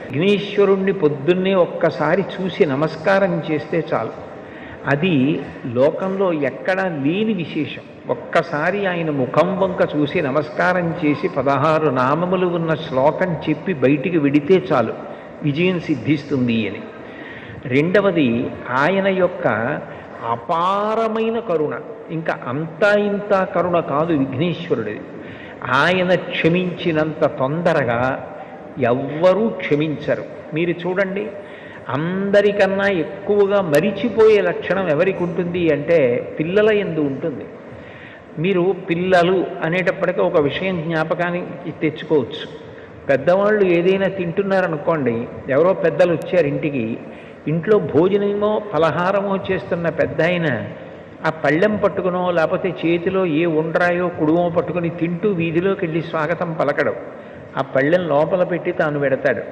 విఘ్నేశ్వరుణ్ణి పొద్దున్నే ఒక్కసారి చూసి నమస్కారం చేస్తే చాలు. అది లోకంలో ఎక్కడా లేని విశేషం. ఒక్కసారి ఆయన ముఖం వంక చూసి నమస్కారం చేసి 16 నామములు ఉన్న శ్లోకం చెప్పి బయటికి విడితే చాలు, విజయం సిద్ధిస్తుంది అని. రెండవది ఆయన యొక్క అపారమైన కరుణ. ఇంకా అంతా ఇంత కరుణ కాదు విఘ్నేశ్వరుడిది. ఆయన క్షమించినంత తొందరగా ఎవ్వరూ క్షమించరు. మీరు చూడండి, అందరికన్నా ఎక్కువగా మరిచిపోయే లక్షణం ఎవరికి ఉంటుంది అంటే పిల్లల యందు ఉంటుంది. మీరు పిల్లలు అనేటప్పటికీ ఒక విషయం జ్ఞాపకానికి తెచ్చుకోవచ్చు. పెద్దవాళ్ళు ఏదైనా తింటున్నారనుకోండి, ఎవరో పెద్దలు వచ్చారు ఇంటికి, ఇంట్లో భోజనమో ఫలహారమో చేస్తున్న పెద్ద ఆయన ఆ పళ్ళెం పట్టుకునో లేకపోతే చేతిలో ఏ ఉండ్రాయో కుడుమో పట్టుకుని తింటూ వీధిలోకి వెళ్ళి స్వాగతం పలకడం, ఆ పళ్ళెం లోపల పెట్టి తాను పెడతాడు.